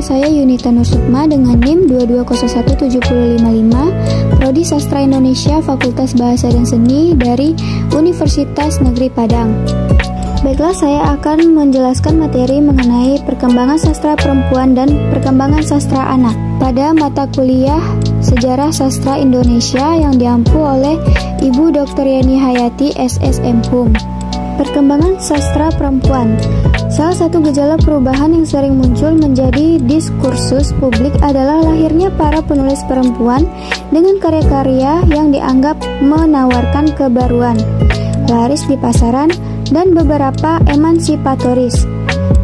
saya Yunita Nursukma dengan NIM 2201755, Prodi Sastra Indonesia Fakultas Bahasa dan Seni dari Universitas Negeri Padang. Baiklah, saya akan menjelaskan materi mengenai perkembangan sastra perempuan dan perkembangan sastra anak pada mata kuliah Sejarah Sastra Indonesia yang diampu oleh Ibu Dr. Yeni Hayati SSM Hum. Perkembangan sastra perempuan. Salah satu gejala perubahan yang sering muncul menjadi diskursus publik adalah lahirnya para penulis perempuan dengan karya-karya yang dianggap menawarkan kebaruan, laris di pasaran, dan beberapa emansipatoris.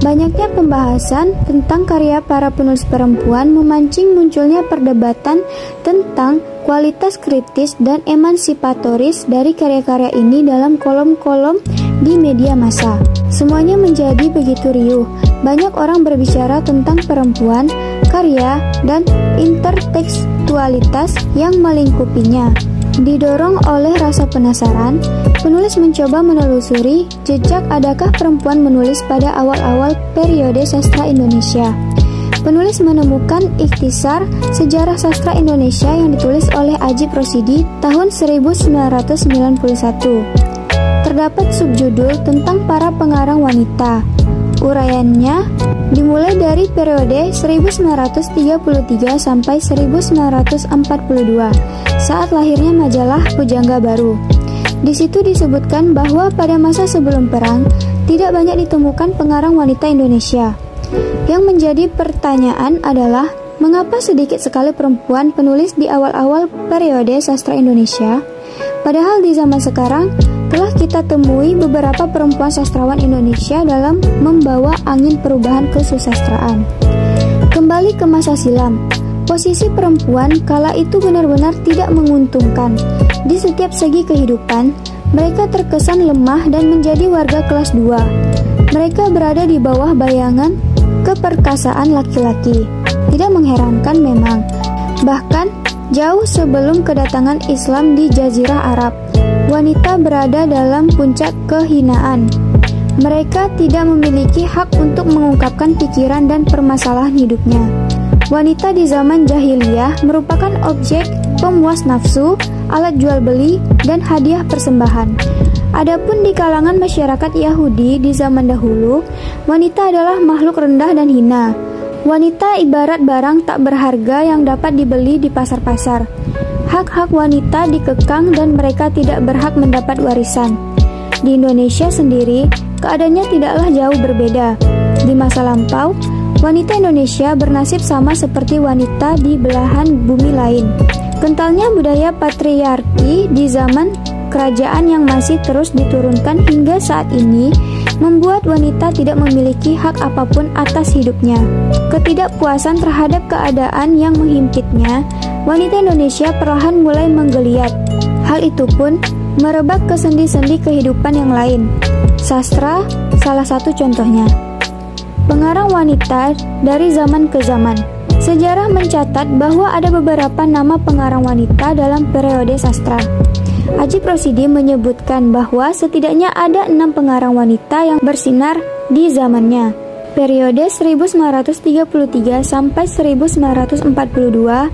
Banyaknya pembahasan tentang karya para penulis perempuan memancing munculnya perdebatan tentang kualitas kritis dan emansipatoris dari karya-karya ini dalam kolom-kolom di media massa. Semuanya menjadi begitu riuh. Banyak orang berbicara tentang perempuan, karya, dan intertekstualitas yang melingkupinya. Didorong oleh rasa penasaran, penulis mencoba menelusuri jejak adakah perempuan menulis pada awal-awal periode sastra Indonesia. Penulis menemukan ikhtisar Sejarah Sastra Indonesia yang ditulis oleh Ajip Rosidi tahun 1991. Terdapat subjudul tentang para pengarang wanita. Uraiannya dimulai dari periode 1933 sampai 1942, saat lahirnya majalah Pujangga Baru. Di situ disebutkan bahwa pada masa sebelum perang, tidak banyak ditemukan pengarang wanita Indonesia. Yang menjadi pertanyaan adalah, mengapa sedikit sekali perempuan penulis di awal-awal periode sastra Indonesia? Padahal di zaman sekarang, telah kita temui beberapa perempuan sastrawan Indonesia dalam membawa angin perubahan kesusastraan. Kembali ke masa silam, posisi perempuan kala itu benar-benar tidak menguntungkan. Di setiap segi kehidupan, mereka terkesan lemah dan menjadi warga kelas 2. Mereka berada di bawah bayangan keperkasaan laki-laki. Tidak mengherankan memang. Bahkan, jauh sebelum kedatangan Islam di Jazirah Arab, wanita berada dalam puncak kehinaan. Mereka tidak memiliki hak untuk mengungkapkan pikiran dan permasalahan hidupnya. Wanita di zaman jahiliyah merupakan objek pemuas nafsu, alat jual beli, dan hadiah persembahan. Adapun di kalangan masyarakat Yahudi di zaman dahulu, wanita adalah makhluk rendah dan hina. Wanita ibarat barang tak berharga yang dapat dibeli di pasar-pasar. Hak-hak wanita dikekang dan mereka tidak berhak mendapat warisan. Di Indonesia sendiri, keadaannya tidaklah jauh berbeda. Di masa lampau, wanita Indonesia bernasib sama seperti wanita di belahan bumi lain. Kentalnya budaya patriarki di zaman kerajaan yang masih terus diturunkan hingga saat ini membuat wanita tidak memiliki hak apapun atas hidupnya. Ketidakpuasan terhadap keadaan yang menghimpitnya, wanita Indonesia perlahan mulai menggeliat. Hal itu pun merebak ke sendi-sendi kehidupan yang lain. Sastra salah satu contohnya. Pengarang wanita dari zaman ke zaman. Sejarah mencatat bahwa ada beberapa nama pengarang wanita dalam periode sastra. Ajip Rosidi menyebutkan bahwa setidaknya ada 6 pengarang wanita yang bersinar di zamannya. Periode 1933 sampai 1942,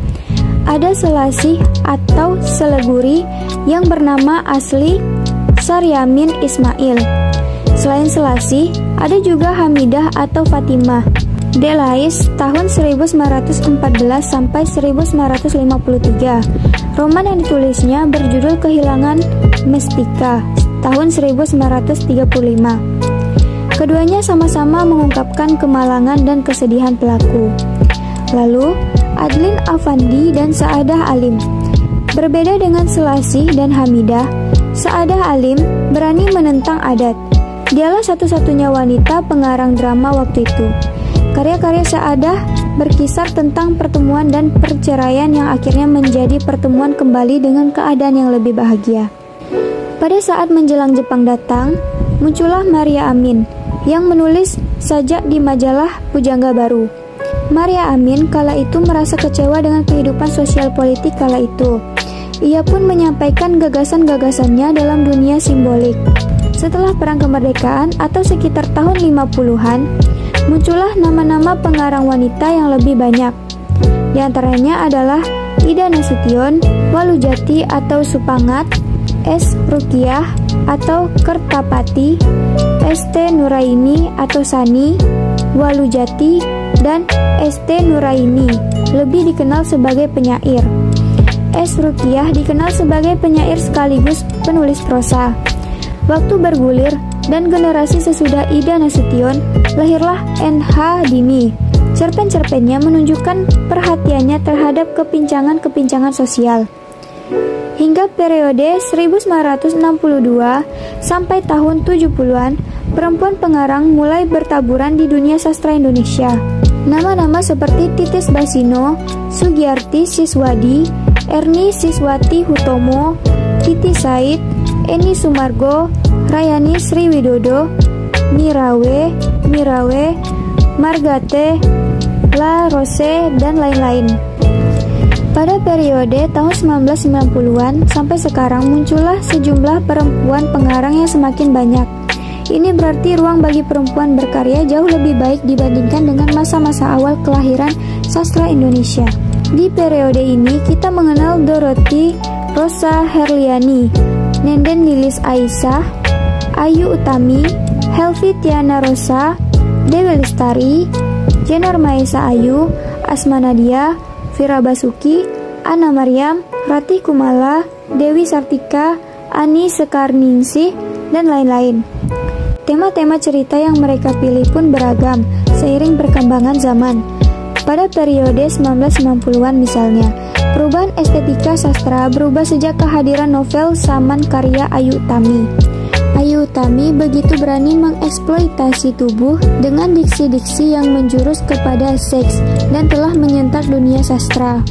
ada Selasih atau Seleguri yang bernama asli Saryamin Ismail. Selain Selasih, ada juga Hamidah atau Fatimah Delais tahun 1914 sampai 1953. Roman yang ditulisnya berjudul Kehilangan Mestika tahun 1935. Keduanya sama-sama mengungkapkan kemalangan dan kesedihan pelaku. Lalu, Adlin Afandi dan Saadah Alim. Berbeda dengan Selasih dan Hamidah, Saadah Alim berani menentang adat. Dialah satu-satunya wanita pengarang drama waktu itu. Karya-karya Saadah berkisar tentang pertemuan dan perceraian yang akhirnya menjadi pertemuan kembali dengan keadaan yang lebih bahagia. Pada saat menjelang Jepang datang, muncullah Maria Amin yang menulis sajak di majalah Pujangga Baru. Maria Amin kala itu merasa kecewa dengan kehidupan sosial politik kala itu. Ia pun menyampaikan gagasan-gagasannya dalam dunia simbolik. Setelah Perang Kemerdekaan atau sekitar tahun 50-an, muncullah nama-nama pengarang wanita yang lebih banyak. Di antaranya adalah Ida Nasution, Walujati atau Supangat, S. Rukiah atau Kertapati, ST Nuraini atau Sani, Walujati, dan ST Nuraini, lebih dikenal sebagai penyair. S. Rukiah dikenal sebagai penyair sekaligus penulis prosa. Waktu bergulir dan generasi sesudah Ida Nasution, lahirlah N.H. Dini. Cerpen-cerpennya menunjukkan perhatiannya terhadap kepincangan-kepincangan sosial. Hingga periode 1962 sampai tahun 70-an, perempuan pengarang mulai bertaburan di dunia sastra Indonesia. Nama-nama seperti Titis Basino, Sugiyarti Siswadi, Erni Siswati Hutomo, Titi Said, Eni Sumargo, Rayani Sriwidodo, Mirawe, Margate, La Rose, dan lain-lain. Pada periode tahun 1990-an sampai sekarang muncullah sejumlah perempuan pengarang yang semakin banyak. Ini berarti ruang bagi perempuan berkarya jauh lebih baik dibandingkan dengan masa-masa awal kelahiran sastra Indonesia. Di periode ini kita mengenal Dorothy Rosa Herliani, Nenden Lilis Aisyah, Ayu Utami, Helvi Tiana Rosa, Dewi Lestari, Jenar Maesa Ayu, Asma Nadia, Vira Basuki, Ana Maryam, Ratih Kumala, Dewi Sartika, Ani Sekarningsih, dan lain-lain. Tema-tema cerita yang mereka pilih pun beragam seiring perkembangan zaman. Pada periode 1990-an misalnya, perubahan estetika sastra berubah sejak kehadiran novel Saman karya Ayu Utami. Ayu Utami begitu berani mengeksploitasi tubuh dengan diksi-diksi yang menjurus kepada seks dan telah menyentak dunia sastra.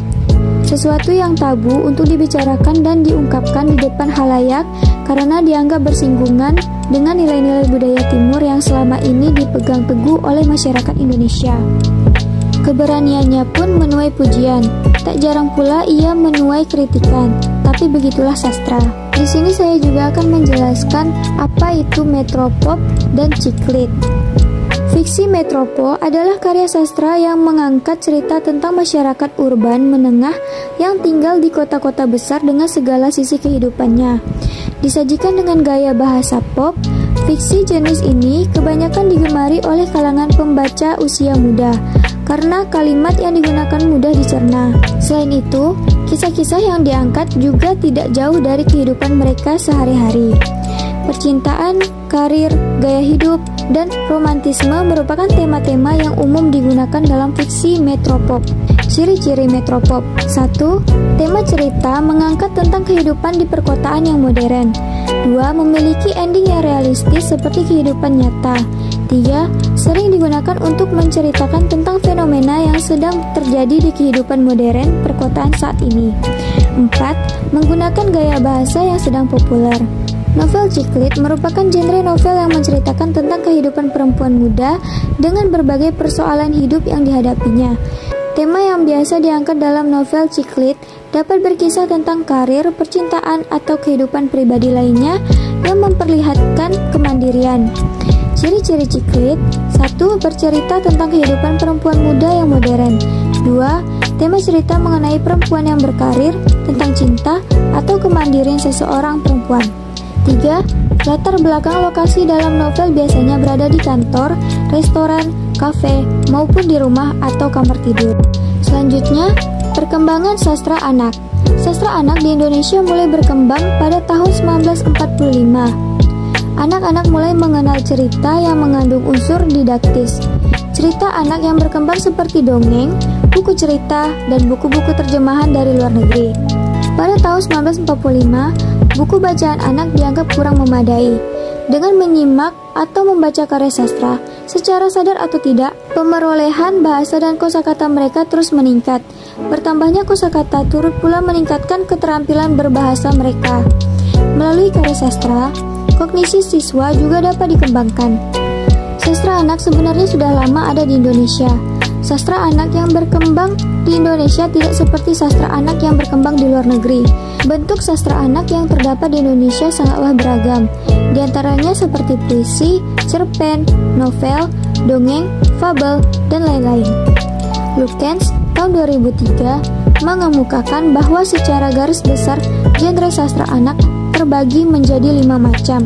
Sesuatu yang tabu untuk dibicarakan dan diungkapkan di depan halayak karena dianggap bersinggungan dengan nilai-nilai budaya timur yang selama ini dipegang teguh oleh masyarakat Indonesia. Keberaniannya pun menuai pujian, tak jarang pula ia menuai kritikan, tapi begitulah sastra. Di sini saya juga akan menjelaskan apa itu metropop dan ciklit. Fiksi metropo adalah karya sastra yang mengangkat cerita tentang masyarakat urban menengah yang tinggal di kota-kota besar dengan segala sisi kehidupannya. Disajikan dengan gaya bahasa pop, fiksi jenis ini kebanyakan digemari oleh kalangan pembaca usia muda karena kalimat yang digunakan mudah dicerna. Selain itu, kisah-kisah yang diangkat juga tidak jauh dari kehidupan mereka sehari-hari. Percintaan, karir, gaya hidup, dan romantisme merupakan tema-tema yang umum digunakan dalam fiksi metropop. Ciri-ciri metropop: 1. Tema cerita mengangkat tentang kehidupan di perkotaan yang modern. 2. Memiliki ending yang realistis seperti kehidupan nyata. 3. Sering digunakan untuk menceritakan tentang fenomena yang sedang terjadi di kehidupan modern perkotaan saat ini. 4. Menggunakan gaya bahasa yang sedang populer. Novel ciklit merupakan genre novel yang menceritakan tentang kehidupan perempuan muda dengan berbagai persoalan hidup yang dihadapinya. Tema yang biasa diangkat dalam novel ciklit dapat berkisah tentang karir, percintaan, atau kehidupan pribadi lainnya yang memperlihatkan kemandirian. Ciri-ciri ciklit: 1. Bercerita tentang kehidupan perempuan muda yang modern. 2. Tema cerita mengenai perempuan yang berkarir, tentang cinta, atau kemandirian seseorang perempuan. 3. Latar belakang lokasi dalam novel biasanya berada di kantor, restoran, kafe, maupun di rumah atau kamar tidur. Selanjutnya, perkembangan sastra anak. Sastra anak di Indonesia mulai berkembang pada tahun 1945. Anak-anak mulai mengenal cerita yang mengandung unsur didaktis. Cerita anak yang berkembang seperti dongeng, buku cerita, dan buku-buku terjemahan dari luar negeri. Pada tahun 1945, buku bacaan anak dianggap kurang memadai. Dengan menyimak atau membaca karya sastra, secara sadar atau tidak, pemerolehan bahasa dan kosakata mereka terus meningkat. Bertambahnya kosakata turut pula meningkatkan keterampilan berbahasa mereka. Melalui karya sastra, kognisi siswa juga dapat dikembangkan. Sastra anak sebenarnya sudah lama ada di Indonesia. Sastra anak yang berkembang di Indonesia tidak seperti sastra anak yang berkembang di luar negeri. Bentuk sastra anak yang terdapat di Indonesia sangatlah beragam. Di antaranya seperti puisi, cerpen, novel, dongeng, fabel, dan lain-lain. Lukens tahun 2003 mengemukakan bahwa secara garis besar genre sastra anak terbagi menjadi 5 macam,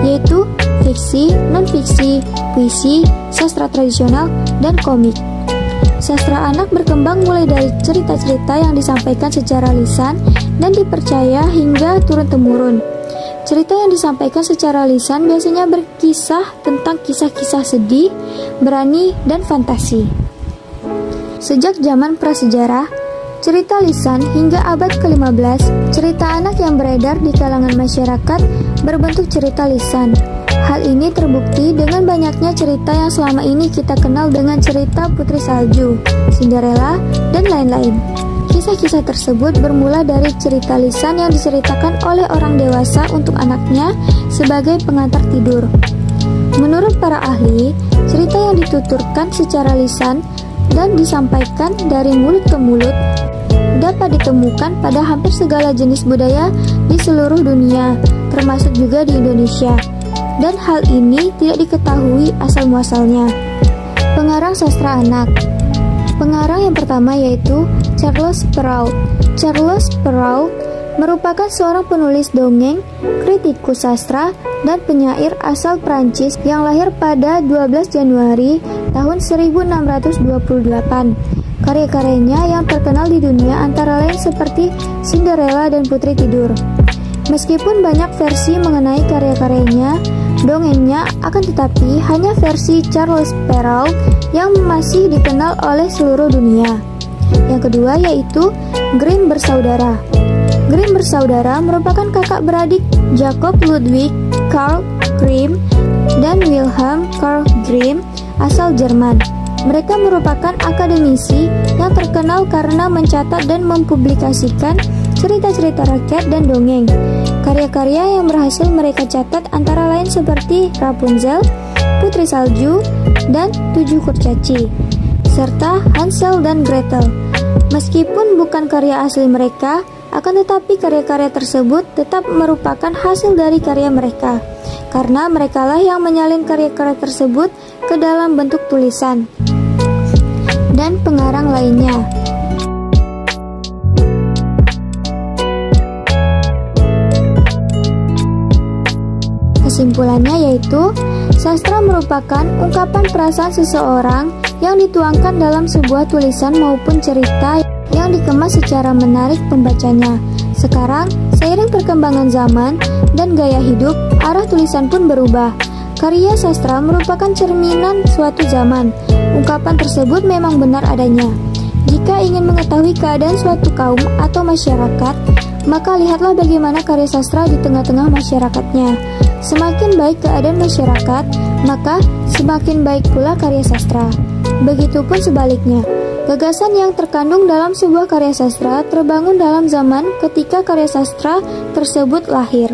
yaitu fiksi, non-fiksi, puisi, sastra tradisional, dan komik. Sastra anak berkembang mulai dari cerita-cerita yang disampaikan secara lisan dan dipercaya hingga turun-temurun. Cerita yang disampaikan secara lisan biasanya berkisah tentang kisah-kisah sedih, berani, dan fantasi. Sejak zaman prasejarah, cerita lisan hingga abad ke-15, cerita anak yang beredar di kalangan masyarakat berbentuk cerita lisan. Hal ini terbukti dengan banyaknya cerita yang selama ini kita kenal dengan cerita Putri Salju, Cinderella, dan lain-lain. Kisah-kisah tersebut bermula dari cerita lisan yang diceritakan oleh orang dewasa untuk anaknya sebagai pengantar tidur. Menurut para ahli, cerita yang dituturkan secara lisan dan disampaikan dari mulut ke mulut dapat ditemukan pada hampir segala jenis budaya di seluruh dunia, termasuk juga di Indonesia. Dan hal ini tidak diketahui asal-muasalnya. Pengarang sastra anak. Pengarang yang pertama yaitu Charles Perrault. Charles Perrault merupakan seorang penulis dongeng, kritikus sastra, dan penyair asal Prancis yang lahir pada 12 Januari tahun 1628. Karya-karyanya yang terkenal di dunia antara lain seperti Cinderella dan Putri Tidur. Meskipun banyak versi mengenai karya-karyanya, dongengnya akan tetapi hanya versi Charles Perrault yang masih dikenal oleh seluruh dunia. Yang kedua yaitu Grimm bersaudara. Grimm bersaudara merupakan kakak beradik Jacob Ludwig Karl Grimm dan Wilhelm Karl Grimm asal Jerman. Mereka merupakan akademisi yang terkenal karena mencatat dan mempublikasikan cerita-cerita rakyat dan dongeng. Karya-karya yang berhasil mereka catat antara lain seperti Rapunzel, Putri Salju, dan 7 Kurcaci, serta Hansel dan Gretel. Meskipun bukan karya asli mereka, akan tetapi karya-karya tersebut tetap merupakan hasil dari karya mereka, karena merekalah yang menyalin karya-karya tersebut ke dalam bentuk tulisan. Dan pengarang lainnya. Kesimpulannya yaitu, sastra merupakan ungkapan perasaan seseorang yang dituangkan dalam sebuah tulisan maupun cerita yang dikemas secara menarik pembacanya. Sekarang, seiring perkembangan zaman dan gaya hidup, arah tulisan pun berubah. Karya sastra merupakan cerminan suatu zaman. Ungkapan tersebut memang benar adanya. Jika ingin mengetahui keadaan suatu kaum atau masyarakat, maka lihatlah bagaimana karya sastra di tengah-tengah masyarakatnya. Semakin baik keadaan masyarakat, maka semakin baik pula karya sastra. Begitupun sebaliknya. Gagasan yang terkandung dalam sebuah karya sastra terbangun dalam zaman ketika karya sastra tersebut lahir.